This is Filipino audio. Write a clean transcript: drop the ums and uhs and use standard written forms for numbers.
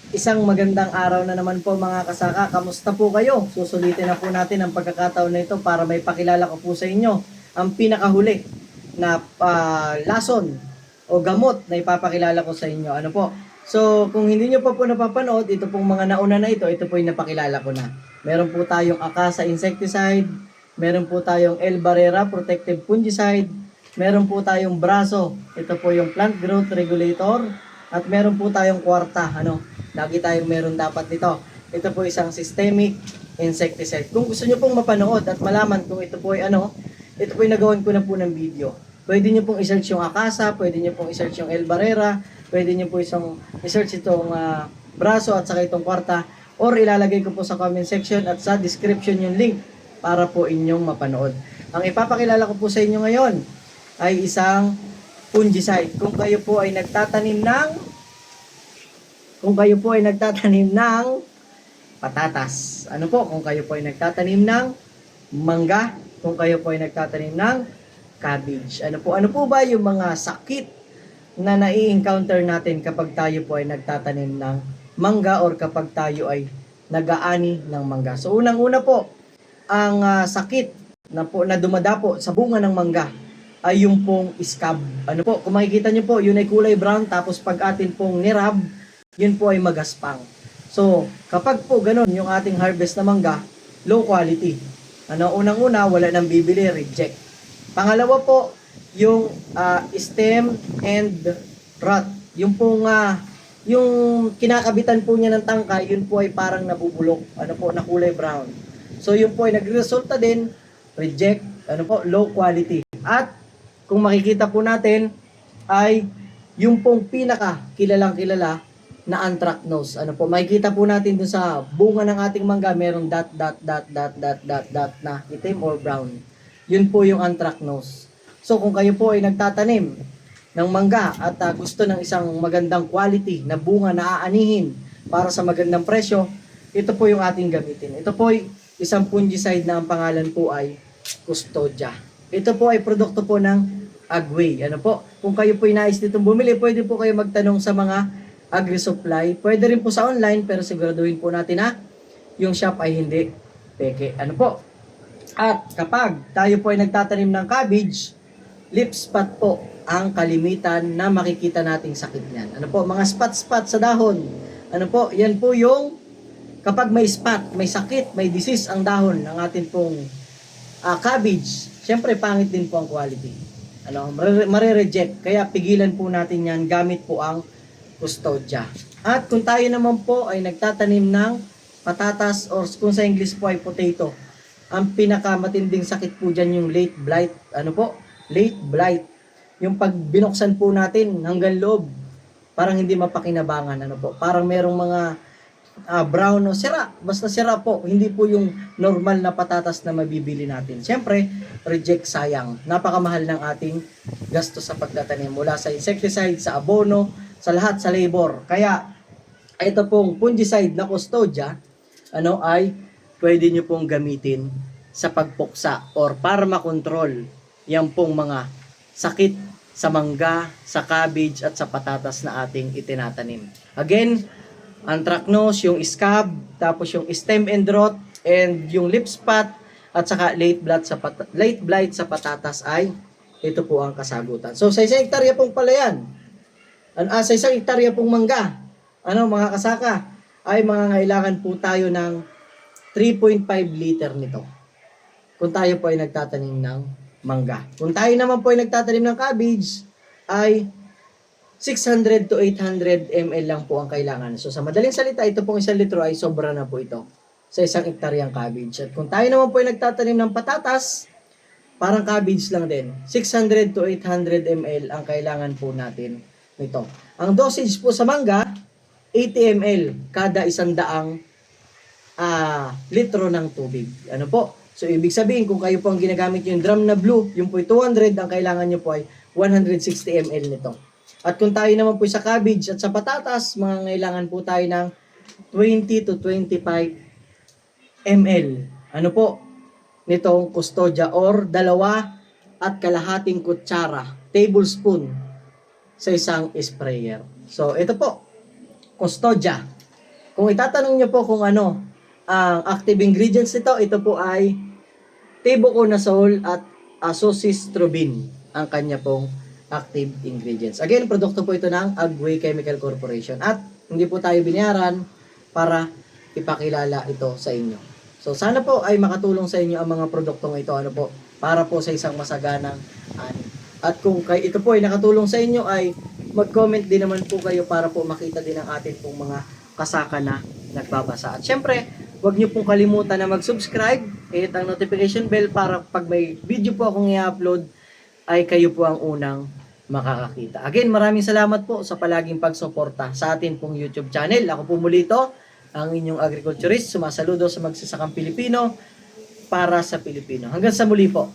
Isang magandang araw na naman po mga kasaka. Kamusta po kayo? Susulitin na po natin ang pagkakataon na ito para may pakilala ko po sa inyo ang pinakahuli na lason o gamot na ipapakilala ko sa inyo. Ano po? So, kung hindi nyo pa po napapanood, ito pong mga nauna na ito po yung napakilala ko na. Meron po tayong Akasa insecticide, meron po tayong El Barrera protective fungicide, meron po tayong Braso, ito po yung plant growth regulator, at meron po tayong Kwarta, lagi tayong meron dapat nito. Ito po isang systemic insecticide. Kung gusto nyo pong mapanood at malaman kung ito po ay ito po ay nagawan ko na po ng video. Pwede nyo pong i-search yung Akasa, pwede nyo pong i-search yung El Barrera, pwede nyo po i-search itong Braso at saka itong Kwarta, or ilalagay ko po sa comment section at sa description yung link para po inyong mapanood. Ang ipapakilala ko po sa inyo ngayon ay isang fungicide. Kung kayo po ay nagtatanim ng patatas. Ano po? Kung kayo po ay nagtatanim ng mangga, kung kayo po ay nagtatanim ng cabbage. Ano po ba yung mga sakit na nai-encounter natin kapag tayo po ay nagtatanim ng mangga or kapag tayo ay nag-aani ng mangga? So unang-una po, ang sakit na dumadapo sa bunga ng mangga ay yung pong scab. Ano po, kung makikita nyo po, yun ay kulay brown, tapos pag atin pong nirab, yun po ay magaspang. So, kapag po ganun yung ating harvest na mangga, low quality. Unang-una, wala nang bibili, reject. Pangalawa po, yung stem and rot. Yung pong, yung kinakabitan po niya ng tangkay, yun po ay parang nabubulok. Na kulay brown. So, yun po ay nagresulta din, reject, low quality. At kung makikita po natin ay yung pong kilalang kilala na anthracnose. Makikita po natin dun sa bunga ng ating mangga, merong dot na itim or brown. Yun po yung anthracnose. So kung kayo po ay nagtatanim ng mangga at gusto ng isang magandang quality na bunga na aanihin para sa magandang presyo, ito po yung ating gamitin. Ito po ay isang fungicide na ang pangalan po ay Custodia. Ito po ay produkto po ng Agway. Kung kayo po nais nitong bumili, pwede po kayo magtanong sa mga agri-supply. Pwede rin po sa online, pero siguraduhin po natin na yung shop ay hindi peke. At kapag tayo po ay nagtatanim ng cabbage, leaf spot po ang kalimitan na makikita nating sakit niyan. Mga spot-spot sa dahon. Yan po yung kapag may spot, may sakit, may disease ang dahon ng ating pong cabbage, syempre pangit din po ang quality. Mare-reject. Kaya pigilan po natin yan gamit po ang Custodia. At kung tayo naman po ay nagtatanim ng patatas or kung sa English po ay potato, ang pinakamatinding sakit po dyan yung late blight. Late blight. Yung pag binuksan po natin hanggang loob, parang hindi mapakinabangan. Parang merong mga brown o sira. Basta sira po. Hindi po yung normal na patatas na mabibili natin. Siyempre, reject, sayang. Napakamahal ng ating gasto sa pagtatanim. Mula sa insecticide, sa abono, sa lahat, sa labor. Kaya, ito pong fungicide na Custodia, ay pwede nyo pong gamitin sa pagpuksa or para makontrol yan pong mga sakit sa mangga, sa cabbage, at sa patatas na ating itinatanim. Again, anthracnose, yung scab, tapos yung stem and rot, and yung leaf spot, at saka late blight sa patatas ay ito po ang kasagutan. So sa isang hektarya pong palayan, sa isang hektarya pong mangga, mga kasaka, ay mangangailangan po tayo ng 3.5 liter nito. Kung tayo po ay nagtatanim ng mangga. Kung tayo naman po ay nagtatanim ng cabbage, ay 600 to 800 ml lang po ang kailangan. So sa madaling salita, ito pong 1 litro ay sobra na po ito sa isang hektaryang cabbage. At kung tayo naman po ay nagtatanim ng patatas, parang cabbage lang din. 600 to 800 ml ang kailangan po natin nito. Ang dosage po sa mangga, 80 ml kada 100 litro ng tubig. So ibig sabihin, kung kayo po ang ginagamit yung drum na blue, yung po 200, ang kailangan nyo po ay 160 ml nito. At kung tayo naman po sa cabbage at sa patatas, mangangailangan po tayo ng 20 to 25 ml. Nitong Custodia or 2.5 kutsara, tablespoon sa isang sprayer. So ito po, Custodia. Kung itatanong niyo po kung ano ang active ingredients nito, ito po ay tibuconazole at azoxystrobin ang kanya pong active ingredients. Again, produkto po ito ng Agway Chemical Corporation at hindi po tayo binayaran para ipakilala ito sa inyo. So sana po ay makatulong sa inyo ang mga produktong ito para po sa isang masaganang ani. At kung ito po ay nakatulong sa inyo ay mag-comment din naman po kayo para po makita din ang atin pong mga kasaka na nagbabasa. At syempre, huwag niyo pong kalimutan na mag-subscribe, hit ang notification bell para pag may video po akong i-upload ay kayo po ang unang makakakita. Again, maraming salamat po sa palaging pagsuporta sa atin pong YouTube channel. Ako po muli ito, ang inyong agriculturist, sumasaludo sa magsasakang Pilipino para sa Pilipino. Hanggang sa muli po.